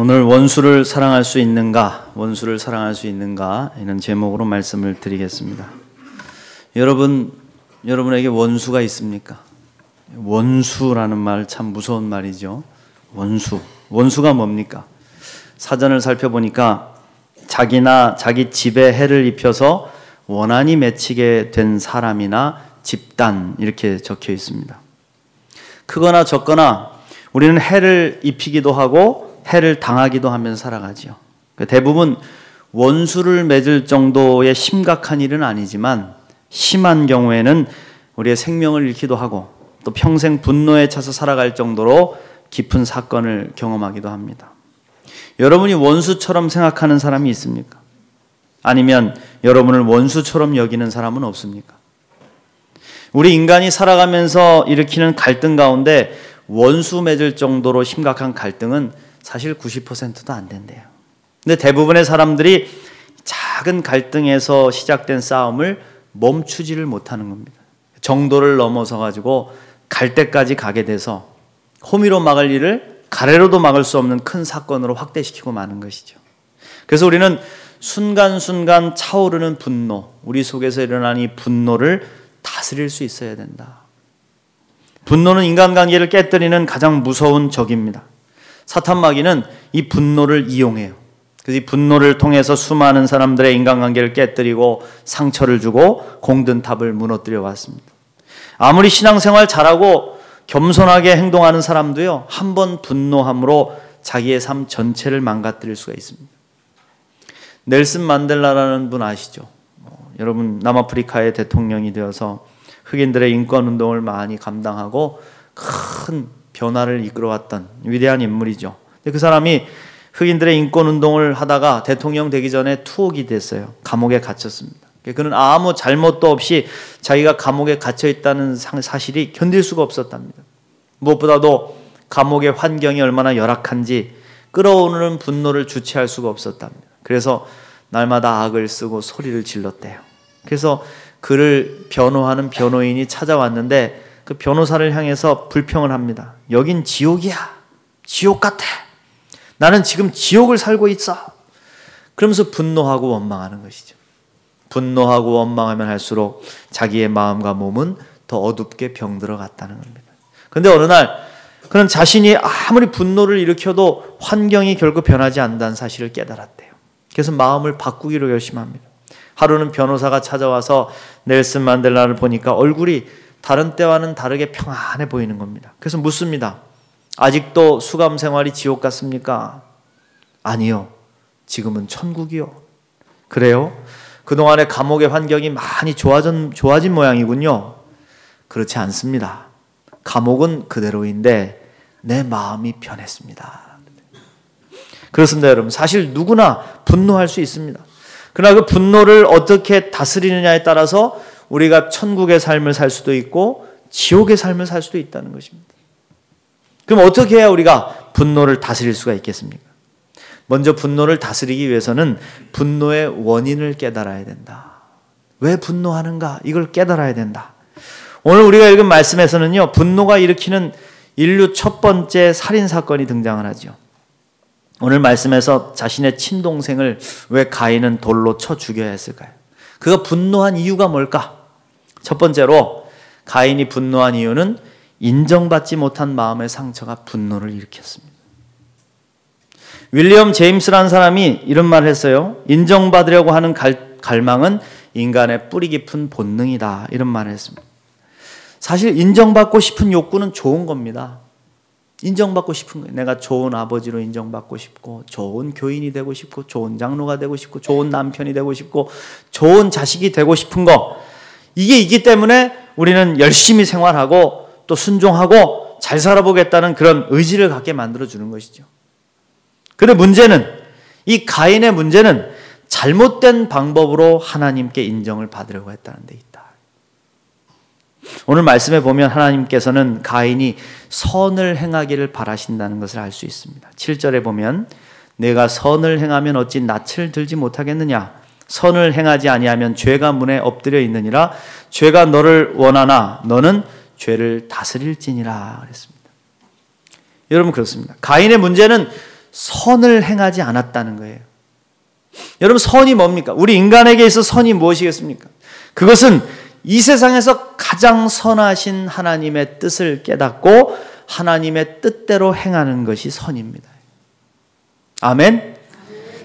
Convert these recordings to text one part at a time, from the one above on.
오늘 원수를 사랑할 수 있는가? 원수를 사랑할 수 있는가? 이런 제목으로 말씀을 드리겠습니다. 여러분에게 원수가 있습니까? 원수라는 말 참 무서운 말이죠. 원수가 뭡니까? 사전을 살펴보니까 자기나 자기 집에 해를 입혀서 원한이 맺히게 된 사람이나 집단 이렇게 적혀 있습니다. 크거나 적거나 우리는 해를 입히기도 하고 해를 당하기도 하면서 살아가지요. 대부분 원수를 맺을 정도의 심각한 일은 아니지만 심한 경우에는 우리의 생명을 잃기도 하고 또 평생 분노에 차서 살아갈 정도로 깊은 사건을 경험하기도 합니다. 여러분이 원수처럼 생각하는 사람이 있습니까? 아니면 여러분을 원수처럼 여기는 사람은 없습니까? 우리 인간이 살아가면서 일으키는 갈등 가운데 원수 맺을 정도로 심각한 갈등은 사실 90%도 안 된대요. 근데 대부분의 사람들이 작은 갈등에서 시작된 싸움을 멈추지를 못하는 겁니다. 정도를 넘어서 가지고 갈 때까지 가게 돼서 호미로 막을 일을 가래로도 막을 수 없는 큰 사건으로 확대시키고 마는 것이죠. 그래서 우리는 순간순간 차오르는 분노, 우리 속에서 일어나는 이 분노를 다스릴 수 있어야 된다. 분노는 인간관계를 깨뜨리는 가장 무서운 적입니다. 사탄마귀는 이 분노를 이용해요. 그래서 이 분노를 통해서 수많은 사람들의 인간관계를 깨뜨리고 상처를 주고 공든탑을 무너뜨려 왔습니다. 아무리 신앙생활 잘하고 겸손하게 행동하는 사람도요, 한 번 분노함으로 자기의 삶 전체를 망가뜨릴 수가 있습니다. 넬슨 만델라라는 분 아시죠? 여러분 남아프리카의 대통령이 되어서 흑인들의 인권운동을 많이 감당하고 큰 변화를 이끌어왔던 위대한 인물이죠. 근데 그 사람이 흑인들의 인권운동을 하다가 대통령 되기 전에 투옥이 됐어요. 감옥에 갇혔습니다. 그는 아무 잘못도 없이 자기가 감옥에 갇혀있다는 사실이 견딜 수가 없었답니다. 무엇보다도 감옥의 환경이 얼마나 열악한지 끌어오르는 분노를 주체할 수가 없었답니다. 그래서 날마다 악을 쓰고 소리를 질렀대요. 그래서 그를 변호하는 변호인이 찾아왔는데 그 변호사를 향해서 불평을 합니다. 여긴 지옥이야. 지옥 같아. 나는 지금 지옥을 살고 있어. 그러면서 분노하고 원망하는 것이죠. 분노하고 원망하면 할수록 자기의 마음과 몸은 더 어둡게 병들어 갔다는 겁니다. 그런데 어느 날 그는 자신이 아무리 분노를 일으켜도 환경이 결국 변하지 않는다는 사실을 깨달았대요. 그래서 마음을 바꾸기로 결심합니다. 하루는 변호사가 찾아와서 넬슨 만델라를 보니까 얼굴이 다른 때와는 다르게 평안해 보이는 겁니다. 그래서 묻습니다. 아직도 수감 생활이 지옥 같습니까? 아니요. 지금은 천국이요. 그래요? 그동안의 감옥의 환경이 많이 좋아진 모양이군요. 그렇지 않습니다. 감옥은 그대로인데 내 마음이 변했습니다. 그렇습니다, 여러분. 사실 누구나 분노할 수 있습니다. 그러나 그 분노를 어떻게 다스리느냐에 따라서 우리가 천국의 삶을 살 수도 있고 지옥의 삶을 살 수도 있다는 것입니다. 그럼 어떻게 해야 우리가 분노를 다스릴 수가 있겠습니까? 먼저 분노를 다스리기 위해서는 분노의 원인을 깨달아야 된다. 왜 분노하는가? 이걸 깨달아야 된다. 오늘 우리가 읽은 말씀에서는요, 분노가 일으키는 인류 첫 번째 살인사건이 등장을 하죠. 오늘 말씀에서 자신의 친동생을 왜 가인은 돌로 쳐 죽여야 했을까요? 그가 분노한 이유가 뭘까? 첫 번째로 가인이 분노한 이유는 인정받지 못한 마음의 상처가 분노를 일으켰습니다. 윌리엄 제임스라는 사람이 이런 말을 했어요. 인정받으려고 하는 갈망은 인간의 뿌리 깊은 본능이다. 이런 말을 했습니다. 사실 인정받고 싶은 욕구는 좋은 겁니다. 인정받고 싶은 거예요. 내가 좋은 아버지로 인정받고 싶고 좋은 교인이 되고 싶고 좋은 장로가 되고 싶고 좋은 남편이 되고 싶고 좋은 자식이 되고 싶은 거, 이게 있기 때문에 우리는 열심히 생활하고 또 순종하고 잘 살아보겠다는 그런 의지를 갖게 만들어주는 것이죠. 그런데 문제는, 이 가인의 문제는 잘못된 방법으로 하나님께 인정을 받으려고 했다는 데 있다. 오늘 말씀에 보면 하나님께서는 가인이 선을 행하기를 바라신다는 것을 알 수 있습니다. 7절에 보면 내가 선을 행하면 어찌 낯을 들지 못하겠느냐? 선을 행하지 아니하면 죄가 문에 엎드려 있느니라. 죄가 너를 원하나 너는 죄를 다스릴지니라 그랬습니다. 여러분 그렇습니다. 가인의 문제는 선을 행하지 않았다는 거예요. 여러분, 선이 뭡니까? 우리 인간에게 있어 선이 무엇이겠습니까? 그것은 이 세상에서 가장 선하신 하나님의 뜻을 깨닫고 하나님의 뜻대로 행하는 것이 선입니다. 아멘?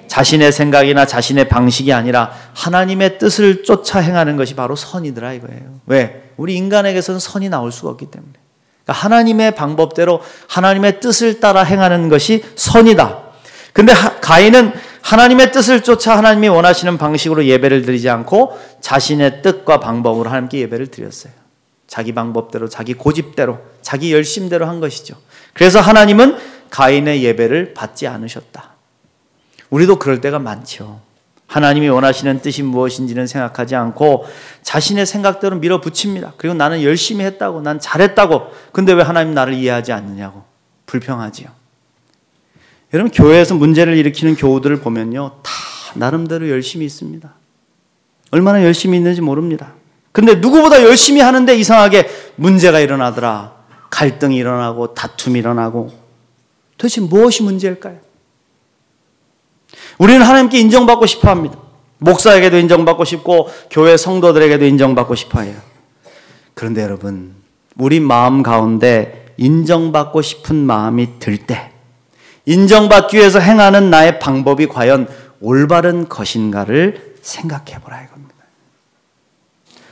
자신의 생각이나 자신의 방식이 아니라 하나님의 뜻을 쫓아 행하는 것이 바로 선이더라 이거예요. 왜? 우리 인간에게서는 선이 나올 수가 없기 때문에. 그러니까 하나님의 방법대로 하나님의 뜻을 따라 행하는 것이 선이다. 근데 가인은 하나님의 뜻을 쫓아 하나님이 원하시는 방식으로 예배를 드리지 않고 자신의 뜻과 방법으로 하나님께 예배를 드렸어요. 자기 방법대로, 자기 고집대로, 자기 열심대로 한 것이죠. 그래서 하나님은 가인의 예배를 받지 않으셨다. 우리도 그럴 때가 많죠. 하나님이 원하시는 뜻이 무엇인지는 생각하지 않고 자신의 생각대로 밀어붙입니다. 그리고 나는 열심히 했다고, 난 잘했다고. 근데 왜 하나님 나를 이해하지 않느냐고 불평하지요. 여러분, 교회에서 문제를 일으키는 교우들을 보면요, 다 나름대로 열심히 있습니다. 얼마나 열심히 있는지 모릅니다. 근데 누구보다 열심히 하는데 이상하게 문제가 일어나더라. 갈등이 일어나고 다툼이 일어나고. 도대체 무엇이 문제일까요? 우리는 하나님께 인정받고 싶어 합니다. 목사에게도 인정받고 싶고 교회 성도들에게도 인정받고 싶어 해요. 그런데 여러분, 우리 마음 가운데 인정받고 싶은 마음이 들 때 인정받기 위해서 행하는 나의 방법이 과연 올바른 것인가를 생각해 보라 이겁니다.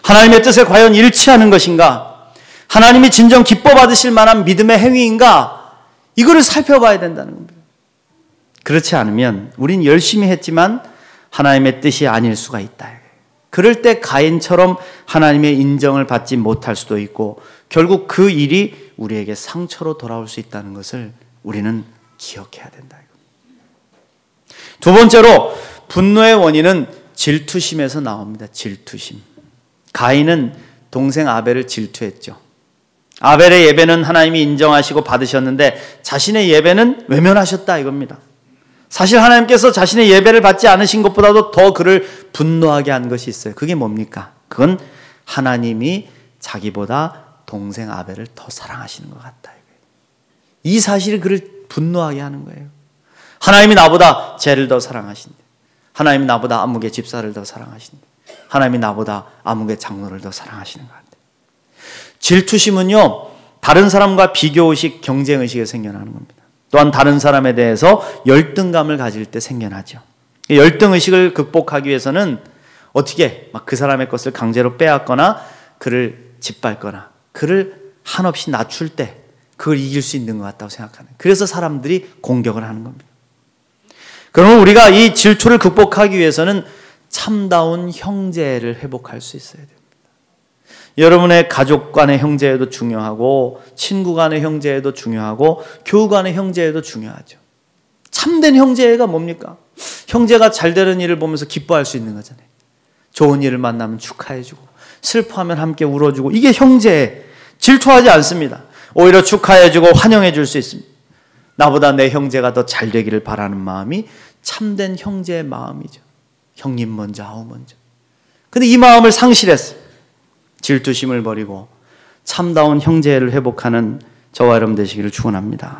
하나님의 뜻에 과연 일치하는 것인가? 하나님이 진정 기뻐 받으실 만한 믿음의 행위인가? 이거를 살펴봐야 된다는 겁니다. 그렇지 않으면 우린 열심히 했지만 하나님의 뜻이 아닐 수가 있다. 그럴 때 가인처럼 하나님의 인정을 받지 못할 수도 있고 결국 그 일이 우리에게 상처로 돌아올 수 있다는 것을 우리는 기억해야 된다. 두 번째로 분노의 원인은 질투심에서 나옵니다. 질투심. 가인은 동생 아벨을 질투했죠. 아벨의 예배는 하나님이 인정하시고 받으셨는데 자신의 예배는 외면하셨다 이겁니다. 사실 하나님께서 자신의 예배를 받지 않으신 것보다도 더 그를 분노하게 한 것이 있어요. 그게 뭡니까? 그건 하나님이 자기보다 동생 아벨을 더 사랑하시는 것 같다. 이 사실이 그를 분노하게 하는 거예요. 하나님이 나보다 쟤를 더 사랑하신대. 하나님이 나보다 아무개 집사를 더 사랑하신대. 하나님이 나보다 아무개 장로를 더 사랑하시는 것 같아요. 질투심은요, 다른 사람과 비교의식, 경쟁의식에 생겨나는 겁니다. 또한 다른 사람에 대해서 열등감을 가질 때 생겨나죠. 열등의식을 극복하기 위해서는 어떻게 막 그 사람의 것을 강제로 빼앗거나 그를 짓밟거나 그를 한없이 낮출 때 그걸 이길 수 있는 것 같다고 생각하는. 그래서 사람들이 공격을 하는 겁니다. 그러면 우리가 이 질투를 극복하기 위해서는 참다운 형제를 회복할 수 있어야 됩니다. 여러분의 가족 간의 형제에도 중요하고 친구 간의 형제에도 중요하고 교우 간의 형제에도 중요하죠. 참된 형제가 뭡니까? 형제가 잘 되는 일을 보면서 기뻐할 수 있는 거잖아요. 좋은 일을 만나면 축하해주고 슬퍼하면 함께 울어주고 이게 형제. 질투하지 않습니다. 오히려 축하해주고 환영해줄 수 있습니다. 나보다 내 형제가 더 잘 되기를 바라는 마음이 참된 형제의 마음이죠. 형님 먼저 아우 먼저. 근데 이 마음을 상실했어요. 질투심을 버리고 참다운 형제를 회복하는 저와 여러분 되시기를 축원합니다.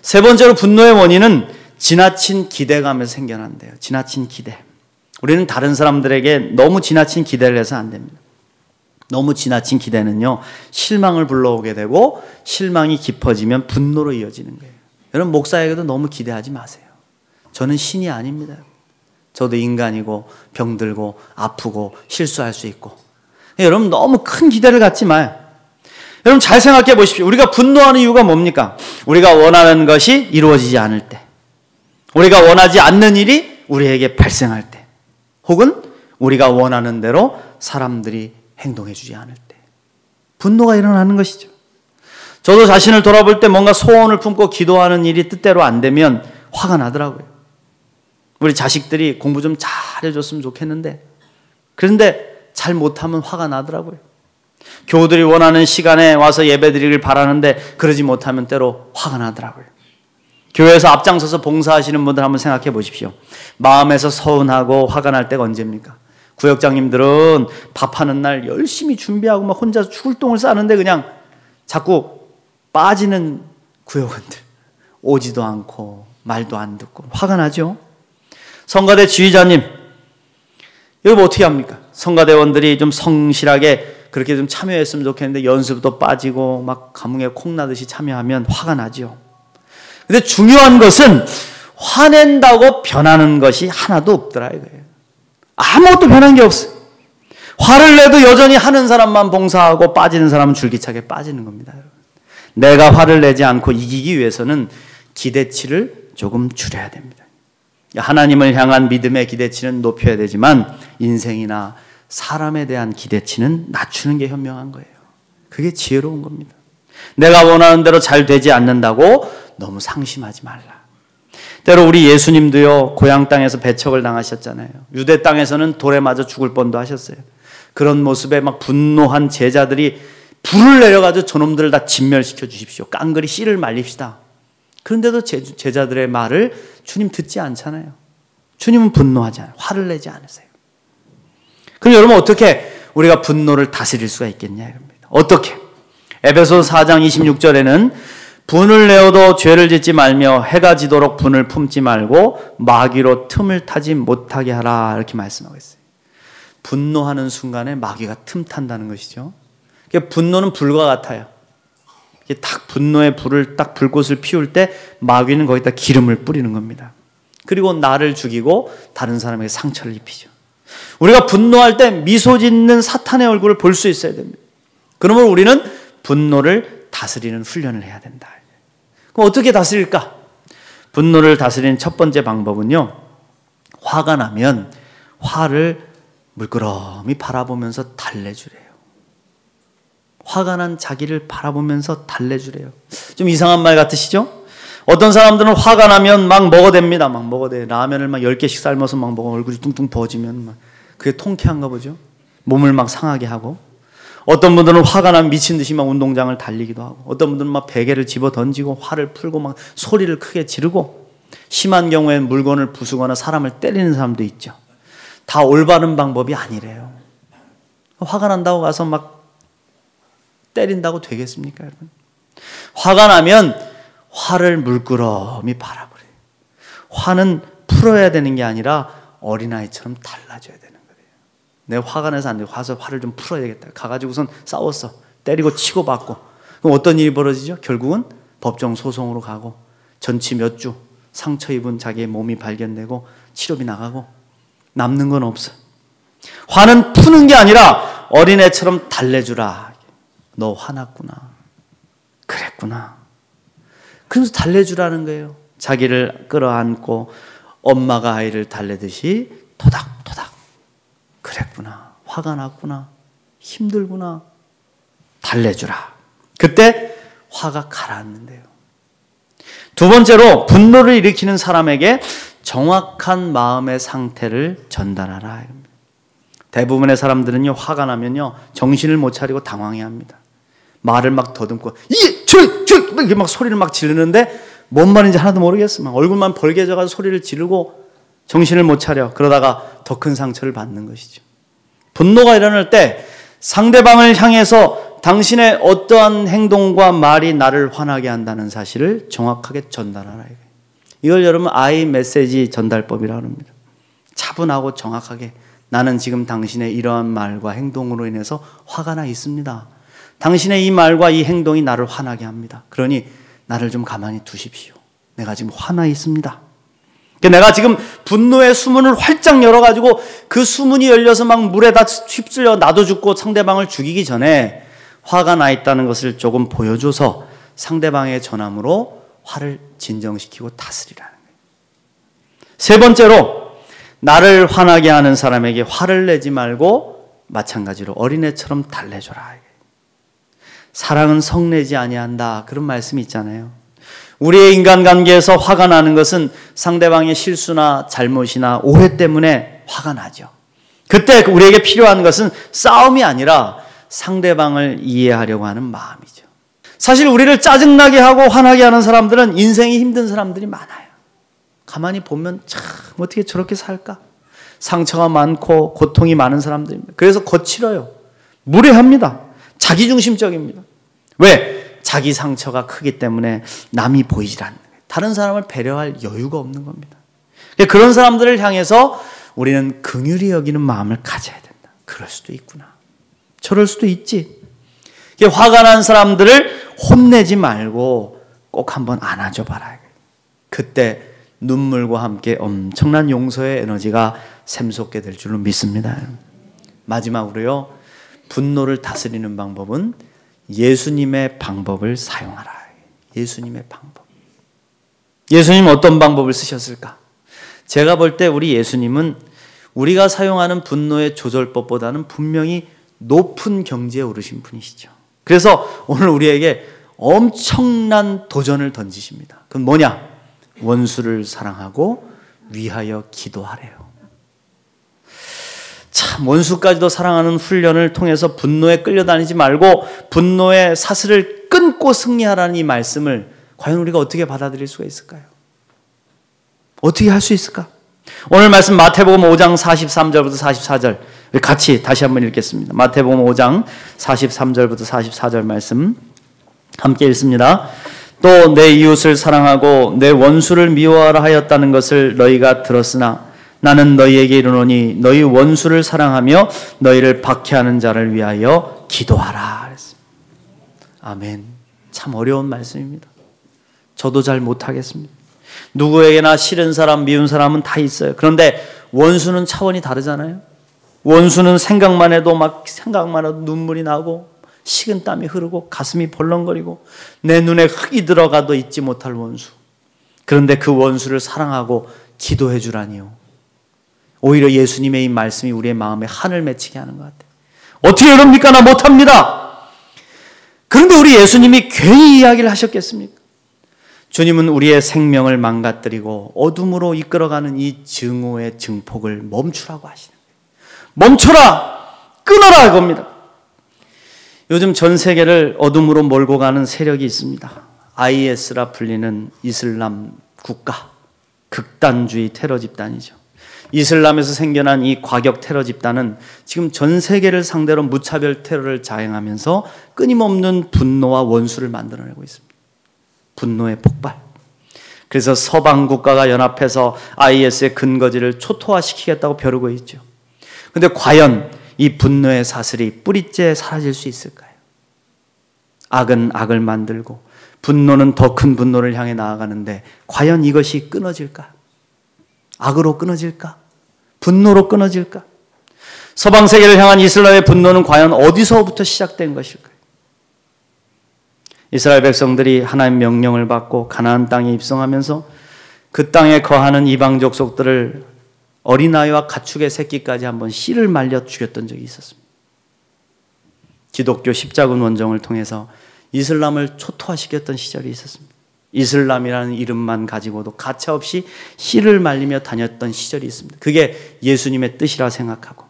세 번째로 분노의 원인은 지나친 기대감에서 생겨난대요. 지나친 기대. 우리는 다른 사람들에게 너무 지나친 기대를 해서 안 됩니다. 너무 지나친 기대는요, 실망을 불러오게 되고 실망이 깊어지면 분노로 이어지는 거예요. 여러분, 목사에게도 너무 기대하지 마세요. 저는 신이 아닙니다. 저도 인간이고 병들고 아프고 실수할 수 있고. 여러분, 너무 큰 기대를 갖지 마요. 여러분, 잘 생각해 보십시오. 우리가 분노하는 이유가 뭡니까? 우리가 원하는 것이 이루어지지 않을 때, 우리가 원하지 않는 일이 우리에게 발생할 때, 혹은 우리가 원하는 대로 사람들이 행동해 주지 않을 때 분노가 일어나는 것이죠. 저도 자신을 돌아볼 때 뭔가 소원을 품고 기도하는 일이 뜻대로 안 되면 화가 나더라고요. 우리 자식들이 공부 좀 잘해줬으면 좋겠는데 그런데 잘 못하면 화가 나더라고요. 교우들이 원하는 시간에 와서 예배드리길 바라는데 그러지 못하면 때로 화가 나더라고요. 교회에서 앞장서서 봉사하시는 분들 한번 생각해 보십시오. 마음에서 서운하고 화가 날 때가 언제입니까? 구역장님들은 밥하는 날 열심히 준비하고 막 혼자 죽을 똥을 싸는데 그냥 자꾸 빠지는 구역원들 오지도 않고 말도 안 듣고 화가 나죠. 성가대 지휘자님, 여러분 어떻게 합니까? 성가대원들이 좀 성실하게 그렇게 좀 참여했으면 좋겠는데 연습도 빠지고 막 가뭄에 콩나듯이 참여하면 화가 나죠. 근데 중요한 것은 화낸다고 변하는 것이 하나도 없더라 이거예요. 아무것도 변한 게 없어요. 화를 내도 여전히 하는 사람만 봉사하고 빠지는 사람은 줄기차게 빠지는 겁니다. 내가 화를 내지 않고 이기기 위해서는 기대치를 조금 줄여야 됩니다. 하나님을 향한 믿음의 기대치는 높여야 되지만 인생이나 사람에 대한 기대치는 낮추는 게 현명한 거예요. 그게 지혜로운 겁니다. 내가 원하는 대로 잘 되지 않는다고 너무 상심하지 말라. 때로 우리 예수님도요, 고향 땅에서 배척을 당하셨잖아요. 유대 땅에서는 돌에 맞아 죽을 뻔도 하셨어요. 그런 모습에 막 분노한 제자들이 불을 내려가지고 저놈들을 다 진멸시켜 주십시오. 깡그리 씨를 말립시다. 그런데도 제자들의 말을 주님 듣지 않잖아요. 주님은 분노하지 않아요. 화를 내지 않으세요. 그럼 여러분 어떻게 우리가 분노를 다스릴 수가 있겠냐 이겁니다. 어떻게? 에베소서 4장 26절에는 분을 내어도 죄를 짓지 말며 해가 지도록 분을 품지 말고 마귀로 틈을 타지 못하게 하라 이렇게 말씀하고 있어요. 분노하는 순간에 마귀가 틈 탄다는 것이죠. 분노는 불과 같아요. 딱 분노의 불을 딱 불꽃을 피울 때 마귀는 거기다 기름을 뿌리는 겁니다. 그리고 나를 죽이고 다른 사람에게 상처를 입히죠. 우리가 분노할 때 미소 짓는 사탄의 얼굴을 볼 수 있어야 됩니다. 그러면 우리는 분노를 다스리는 훈련을 해야 된다. 그럼 어떻게 다스릴까? 분노를 다스리는 첫 번째 방법은요, 화가 나면 화를 물끄러미 바라보면서 달래주래요. 화가 난 자기를 바라보면서 달래주래요. 좀 이상한 말 같으시죠? 어떤 사람들은 화가 나면 막 먹어댑니다. 막 먹어대. 라면을 막 10개씩 삶아서 막 먹어. 얼굴이 뚱뚱 부어지면 막 그게 통쾌한가 보죠. 몸을 막 상하게 하고. 어떤 분들은 화가 나면 미친 듯이 막 운동장을 달리기도 하고. 어떤 분들은 막 베개를 집어 던지고 화를 풀고 막 소리를 크게 지르고. 심한 경우에는 물건을 부수거나 사람을 때리는 사람도 있죠. 다 올바른 방법이 아니래요. 화가 난다고 가서 막 때린다고 되겠습니까, 여러분? 화가 나면 화를 물끄러미 바라보래요. 화는 풀어야 되는 게 아니라 어린아이처럼 달라져야 되는 거예요. 내가 화가 나서 안 돼. 가서 화를 좀 풀어야겠다. 가가지고선 싸웠어. 때리고 치고 받고. 그럼 어떤 일이 벌어지죠? 결국은 법정 소송으로 가고 전치 몇 주 상처 입은 자기의 몸이 발견되고 치료비 나가고 남는 건 없어. 화는 푸는 게 아니라 어린애처럼 달래주라. 너 화났구나. 그랬구나. 그래서 달래주라는 거예요. 자기를 끌어안고 엄마가 아이를 달래듯이 토닥토닥. 그랬구나. 화가 났구나. 힘들구나. 달래주라. 그때 화가 가라앉는데요. 두 번째로 분노를 일으키는 사람에게 정확한 마음의 상태를 전달하라. 대부분의 사람들은요, 화가 나면요, 정신을 못 차리고 당황해합니다. 말을 막 더듬고, 이렇게 막 소리를 막 지르는데, 뭔 말인지 하나도 모르겠어. 막 얼굴만 벌개져가지고 소리를 지르고, 정신을 못 차려. 그러다가 더 큰 상처를 받는 것이죠. 분노가 일어날 때 상대방을 향해서 당신의 어떠한 행동과 말이 나를 화나게 한다는 사실을 정확하게 전달하라. 이걸 여러분 아이 메시지 전달법이라고 합니다. 차분하고 정확하게 나는 지금 당신의 이러한 말과 행동으로 인해서 화가 나 있습니다. 당신의 이 말과 이 행동이 나를 화나게 합니다. 그러니 나를 좀 가만히 두십시오. 내가 지금 화나 있습니다. 내가 지금 분노의 수문을 활짝 열어가지고 그 수문이 열려서 막 물에다 휩쓸려 나도 죽고 상대방을 죽이기 전에 화가 나 있다는 것을 조금 보여줘서 상대방의 전함으로 화를 진정시키고 다스리라는 거예요. 세 번째로 나를 화나게 하는 사람에게 화를 내지 말고 마찬가지로 어린애처럼 달래줘라. 사랑은 성내지 아니한다. 그런 말씀이 있잖아요. 우리의 인간관계에서 화가 나는 것은 상대방의 실수나 잘못이나 오해 때문에 화가 나죠. 그때 우리에게 필요한 것은 싸움이 아니라 상대방을 이해하려고 하는 마음이죠. 사실 우리를 짜증나게 하고 화나게 하는 사람들은 인생이 힘든 사람들이 많아요. 가만히 보면 참 어떻게 저렇게 살까? 상처가 많고 고통이 많은 사람들입니다. 그래서 거칠어요. 무례합니다. 자기중심적입니다. 왜? 자기 상처가 크기 때문에 남이 보이질 않는 거예요. 다른 사람을 배려할 여유가 없는 겁니다. 그런 사람들을 향해서 우리는 긍휼히 여기는 마음을 가져야 된다. 그럴 수도 있구나. 저럴 수도 있지. 화가 난 사람들을 혼내지 말고 꼭 한번 안아줘 봐라. 그때 눈물과 함께 엄청난 용서의 에너지가 샘솟게 될 줄로 믿습니다. 마지막으로요, 분노를 다스리는 방법은 예수님의 방법을 사용하라. 예수님의 방법. 예수님 어떤 방법을 쓰셨을까? 제가 볼 때 우리 예수님은 우리가 사용하는 분노의 조절법보다는 분명히 높은 경지에 오르신 분이시죠. 그래서 오늘 우리에게 엄청난 도전을 던지십니다. 그건 뭐냐? 원수를 사랑하고 위하여 기도하래요. 참, 원수까지도 사랑하는 훈련을 통해서 분노에 끌려다니지 말고 분노의 사슬을 끊고 승리하라는 이 말씀을 과연 우리가 어떻게 받아들일 수가 있을까요? 어떻게 할 수 있을까? 오늘 말씀 마태복음 5장 43절부터 44절 같이 다시 한번 읽겠습니다. 마태복음 5장 43절부터 44절 말씀 함께 읽습니다. 또 내 이웃을 사랑하고 내 원수를 미워하라 하였다는 것을 너희가 들었으나 나는 너희에게 이르노니 너희 원수를 사랑하며 너희를 박해하는 자를 위하여 기도하라 그랬습니다. 아멘. 참 어려운 말씀입니다. 저도 잘 못하겠습니다. 누구에게나 싫은 사람, 미운 사람은 다 있어요. 그런데 원수는 차원이 다르잖아요. 원수는 생각만 해도 눈물이 나고 식은땀이 흐르고 가슴이 벌렁거리고 내 눈에 흙이 들어가도 잊지 못할 원수. 그런데 그 원수를 사랑하고 기도해 주라니요. 오히려 예수님의 이 말씀이 우리의 마음에 한을 맺히게 하는 것 같아요. 어떻게 그럽니까? 나 못합니다. 그런데 우리 예수님이 괜히 이야기를 하셨겠습니까? 주님은 우리의 생명을 망가뜨리고 어둠으로 이끌어가는 이 증오의 증폭을 멈추라고 하시는 거예요. 멈춰라! 끊어라! 이겁니다. 요즘 전 세계를 어둠으로 몰고 가는 세력이 있습니다. IS라 불리는 이슬람 국가, 극단주의 테러 집단이죠. 이슬람에서 생겨난 이 과격 테러 집단은 지금 전 세계를 상대로 무차별 테러를 자행하면서 끊임없는 분노와 원수를 만들어내고 있습니다. 분노의 폭발. 그래서 서방 국가가 연합해서 IS의 근거지를 초토화시키겠다고 벼르고 있죠. 그런데 과연 이 분노의 사슬이 뿌리째 사라질 수 있을까요? 악은 악을 만들고 분노는 더 큰 분노를 향해 나아가는데 과연 이것이 끊어질까? 악으로 끊어질까? 분노로 끊어질까? 서방 세계를 향한 이슬람의 분노는 과연 어디서부터 시작된 것일까요? 이스라엘 백성들이 하나님의 명령을 받고 가나안 땅에 입성하면서 그 땅에 거하는 이방 족속들을 어린아이와 가축의 새끼까지 한번 씨를 말려 죽였던 적이 있었습니다. 기독교 십자군 원정을 통해서 이슬람을 초토화시켰던 시절이 있었습니다. 이슬람이라는 이름만 가지고도 가차없이 씨를 말리며 다녔던 시절이 있습니다. 그게 예수님의 뜻이라 생각하고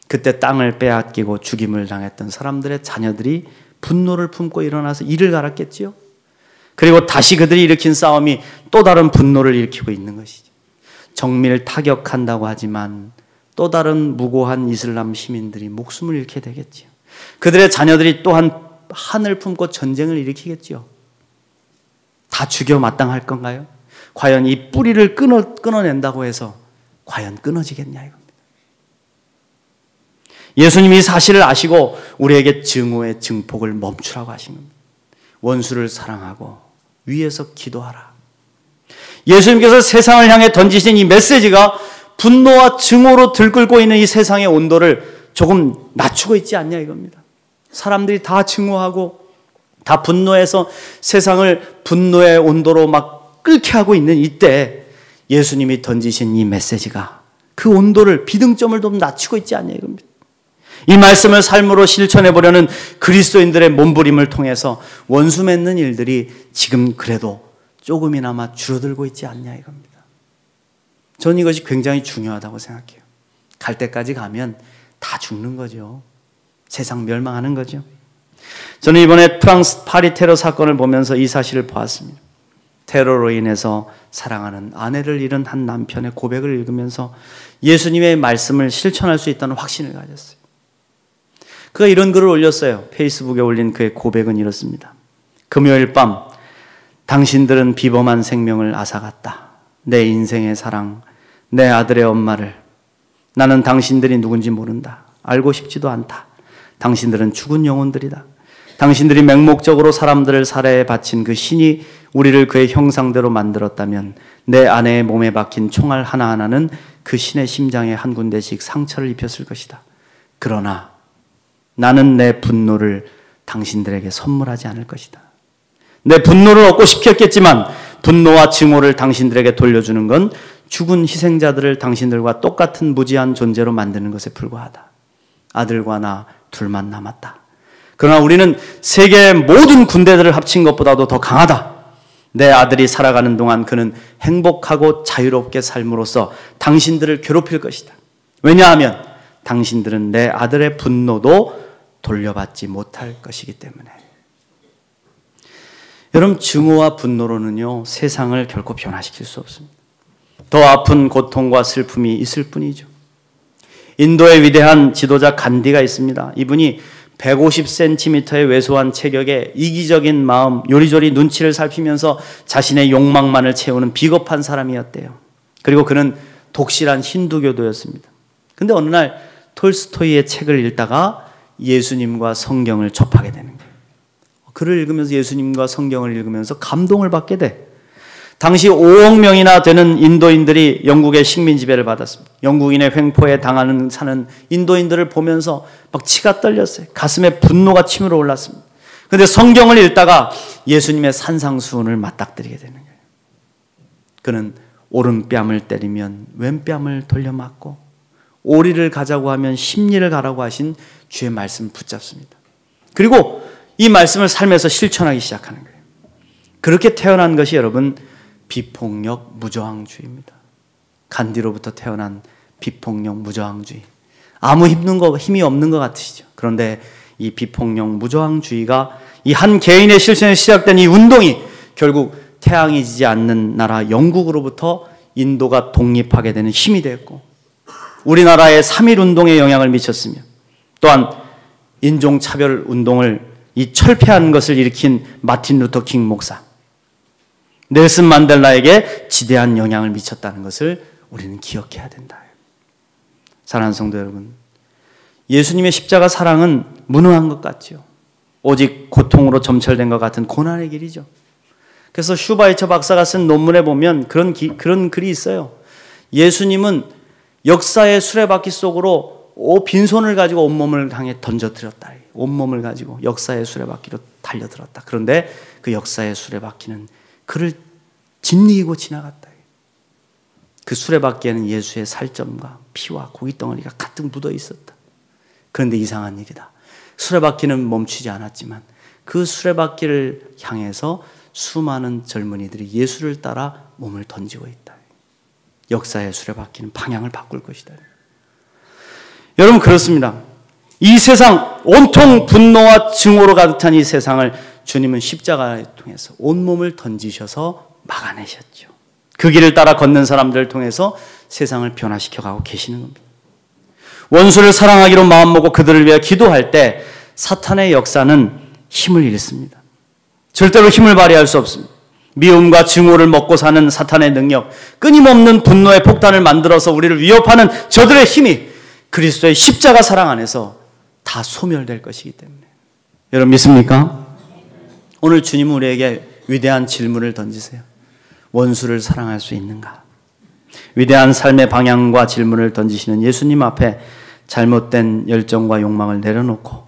그때 땅을 빼앗기고 죽임을 당했던 사람들의 자녀들이 분노를 품고 일어나서 이를 갈았겠지요. 그리고 다시 그들이 일으킨 싸움이 또 다른 분노를 일으키고 있는 것이죠. 정밀 타격한다고 하지만 또 다른 무고한 이슬람 시민들이 목숨을 잃게 되겠지요. 그들의 자녀들이 또한 한을 품고 전쟁을 일으키겠지요. 다 죽여 마땅할 건가요? 과연 이 뿌리를 끊어낸다고 해서 과연 끊어지겠냐 이겁니다. 예수님이 이 사실을 아시고 우리에게 증오의 증폭을 멈추라고 하신 겁니다. 원수를 사랑하고 위에서 기도하라. 예수님께서 세상을 향해 던지신 이 메시지가 분노와 증오로 들끓고 있는 이 세상의 온도를 조금 낮추고 있지 않냐 이겁니다. 사람들이 다 증오하고 다 분노해서 세상을 분노의 온도로 막 끓게 하고 있는 이때 예수님이 던지신 이 메시지가 그 온도를 비등점을 좀 낮추고 있지 않냐 이겁니다. 이 말씀을 삶으로 실천해 보려는 그리스도인들의 몸부림을 통해서 원수 맺는 일들이 지금 그래도 조금이나마 줄어들고 있지 않냐 이겁니다. 저는 이것이 굉장히 중요하다고 생각해요. 갈 때까지 가면 다 죽는 거죠. 세상 멸망하는 거죠. 저는 이번에 프랑스 파리 테러 사건을 보면서 이 사실을 보았습니다. 테러로 인해서 사랑하는 아내를 잃은 한 남편의 고백을 읽으면서 예수님의 말씀을 실천할 수 있다는 확신을 가졌어요. 그가 이런 글을 올렸어요. 페이스북에 올린 그의 고백은 이렇습니다. 금요일 밤 당신들은 비범한 생명을 앗아갔다. 내 인생의 사랑, 내 아들의 엄마를. 나는 당신들이 누군지 모른다. 알고 싶지도 않다. 당신들은 죽은 영혼들이다. 당신들이 맹목적으로 사람들을 살해해 바친 그 신이 우리를 그의 형상대로 만들었다면 내 아내의 몸에 박힌 총알 하나하나는 그 신의 심장에 한 군데씩 상처를 입혔을 것이다. 그러나 나는 내 분노를 당신들에게 선물하지 않을 것이다. 내 분노를 얻고 싶었겠지만 분노와 증오를 당신들에게 돌려주는 건 죽은 희생자들을 당신들과 똑같은 무지한 존재로 만드는 것에 불과하다. 아들과 나 둘만 남았다. 그러나 우리는 세계의 모든 군대들을 합친 것보다도 더 강하다. 내 아들이 살아가는 동안 그는 행복하고 자유롭게 삶으로써 당신들을 괴롭힐 것이다. 왜냐하면 당신들은 내 아들의 분노도 돌려받지 못할 것이기 때문에. 여러분, 증오와 분노로는요, 세상을 결코 변화시킬 수 없습니다. 더 아픈 고통과 슬픔이 있을 뿐이죠. 인도의 위대한 지도자 간디가 있습니다. 이분이 150cm의 왜소한 체격에 이기적인 마음, 요리조리 눈치를 살피면서 자신의 욕망만을 채우는 비겁한 사람이었대요. 그리고 그는 독실한 힌두교도였습니다. 근데 어느 날 톨스토이의 책을 읽다가 예수님과 성경을 접하게 되는 거예요. 글을 읽으면서 예수님과 성경을 읽으면서 감동을 받게 돼. 당시 5억 명이나 되는 인도인들이 영국의 식민 지배를 받았습니다. 영국인의 횡포에 당하는 사는 인도인들을 보면서 막 치가 떨렸어요. 가슴에 분노가 치밀어 올랐습니다. 그런데 성경을 읽다가 예수님의 산상수훈을 맞닥뜨리게 되는 거예요. 그는 오른뺨을 때리면 왼뺨을 돌려맞고 오리를 가자고 하면 십리를 가라고 하신 주의 말씀을 붙잡습니다. 그리고 이 말씀을 삶에서 실천하기 시작하는 거예요. 그렇게 태어난 것이 여러분 비폭력 무저항주의입니다. 간디로부터 태어난 비폭력 무저항주의. 아무 힘이 없는 것 같으시죠? 그런데 이 비폭력 무저항주의가 이 한 개인의 실천에 시작된 이 운동이 결국 태양이 지지 않는 나라 영국으로부터 인도가 독립하게 되는 힘이 되었고, 우리나라의 3.1운동에 영향을 미쳤으며, 또한 인종차별 운동을 이 철폐한 것을 일으킨 마틴 루터 킹 목사, 넬슨 만델라에게 지대한 영향을 미쳤다는 것을 우리는 기억해야 된다. 사랑하는 성도 여러분, 예수님의 십자가 사랑은 무능한 것 같죠. 오직 고통으로 점철된 것 같은 고난의 길이죠. 그래서 슈바이처 박사가 쓴 논문에 보면 그런 글이 있어요. 예수님은 역사의 수레바퀴 속으로 빈손을 가지고 온몸을 향해 던져들었다. 온몸을 가지고 역사의 수레바퀴로 달려들었다. 그런데 그 역사의 수레바퀴는 그를 짓이기고 지나갔다. 그 수레바퀴에는 예수의 살점과 피와 고깃덩어리가 가득 묻어 있었다. 그런데 이상한 일이다. 수레바퀴는 멈추지 않았지만 그 수레바퀴를 향해서 수많은 젊은이들이 예수를 따라 몸을 던지고 있다. 역사의 수레바퀴는 방향을 바꿀 것이다. 여러분, 그렇습니다. 이 세상, 온통 분노와 증오로 가득 찬 이 세상을 주님은 십자가를 통해서 온몸을 던지셔서 막아내셨죠. 그 길을 따라 걷는 사람들을 통해서 세상을 변화시켜가고 계시는 겁니다. 원수를 사랑하기로 마음먹고 그들을 위해 기도할 때 사탄의 역사는 힘을 잃습니다. 절대로 힘을 발휘할 수 없습니다. 미움과 증오를 먹고 사는 사탄의 능력, 끊임없는 분노의 폭탄을 만들어서 우리를 위협하는 저들의 힘이 그리스도의 십자가 사랑 안에서 다 소멸될 것이기 때문에. 여러분 믿습니까? 오늘 주님은 우리에게 위대한 질문을 던지세요. 원수를 사랑할 수 있는가? 위대한 삶의 방향과 질문을 던지시는 예수님 앞에 잘못된 열정과 욕망을 내려놓고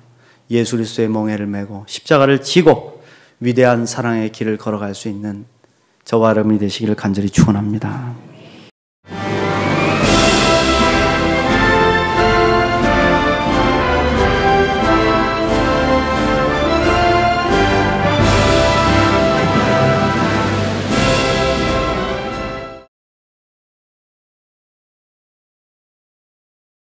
예수 그리스도의 멍에를 메고 십자가를 지고 위대한 사랑의 길을 걸어갈 수 있는 저와 여러분이 되시기를 간절히 축원합니다.